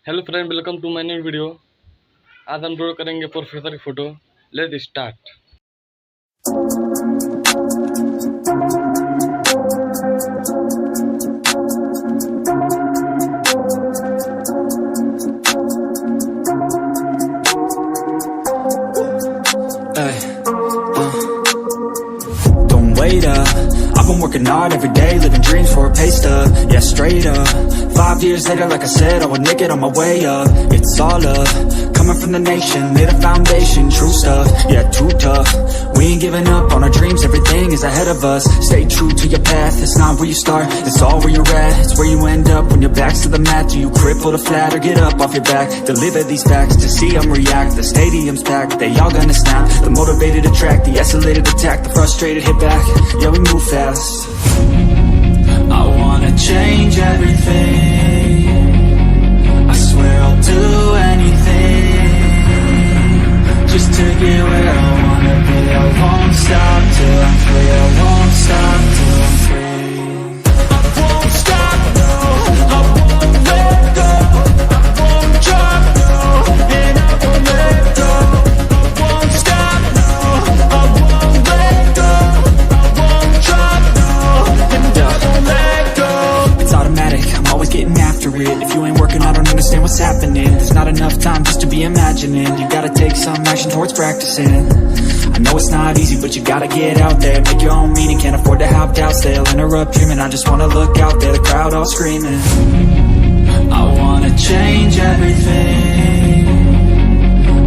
Hello friend, welcome to my new video. आज हम draw करेंगे प्रोफेसर की photo. Let's start. Don't wait up, I've been working hard every day, living dreams for a pay stub, yeah, straight up. 5 years later, like I said, I would make it on my way up. It's all love, coming from the nation, lay the foundation, true stuff, yeah, too tough. We ain't giving up on our dreams, everything is ahead of us. Stay true to your path, it's not where you start, it's all where you're at. It's where you end up when your back's to the mat. Do you cripple to flat or get up off your back? Deliver these facts to see them react. The stadium's packed, they all gonna snap. The motivated attract, the escalated attack, the frustrated hit back. Yeah, we move fast. I wanna change everything, I swear I'll do anything just to get where I wanna be. I won't stop till I'm free, I won't stop till I'm free. I won't stop, no, I won't let go. I won't drop, no, and I won't let go. I won't stop, no, I won't let go. I won't drop, no, and I won't let go. It's automatic, I'm always getting after it. If you ain't working, I don't understand what's happening. There's not enough time just to be imagining. You gotta take some action towards practicing. I know it's not easy, but you gotta get out there, make your own meaning, can't afford to have doubts. They'll interrupt dreaming, I just wanna look out there, the crowd all screaming. I wanna change everything,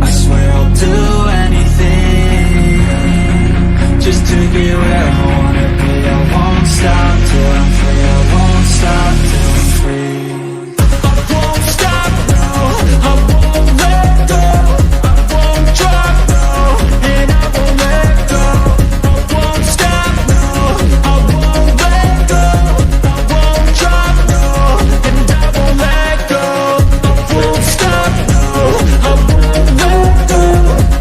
I swear I'll do anything just to get where I wanna be. I won't stop till I'm free, I won't stop till I'm free. I won't stop, no, I won't let go. I won't drop, no, and I won't let go. I won't stop, no, I won't let go. I won't drop, no, and I won't let go. I won't stop, no, I won't let go.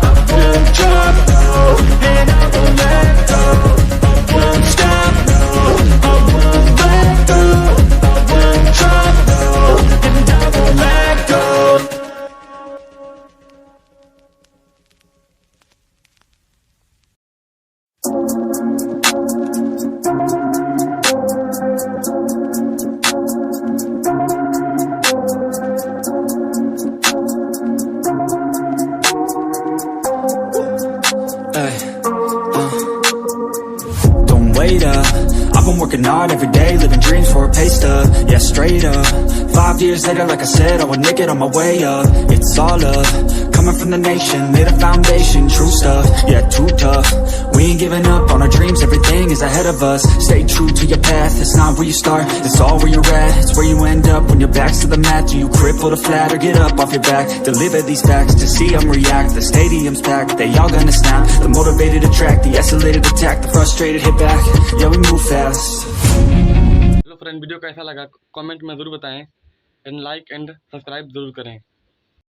I won't drop, no, and I won't let go. I won't stop, no, I won't let go. I won't drop, no, and I won't let go. Don't wait up, I've been working hard every day, living dreams for a pay stub, yeah, straight up. 5 years later, like I said, I would make it on my way up. It's all love, coming from the nation, lay the foundation, true stuff, yeah, too tough. We ain't giving up on our dreams, everything is ahead of us. Stay true to your path, it's not where you start, it's all where you're at. It's where you end up when your back's to the mat. Do you cripple to flat or get up off your back? Deliver these facts to see them react. The stadium's packed, they all gonna snap. The motivated attract, the escalated attack, the frustrated hit back. Yeah, we move fast. Hello friend, video कैसा लगा comment में ज़रूर बताएं and like and subscribe ज़रूर करें।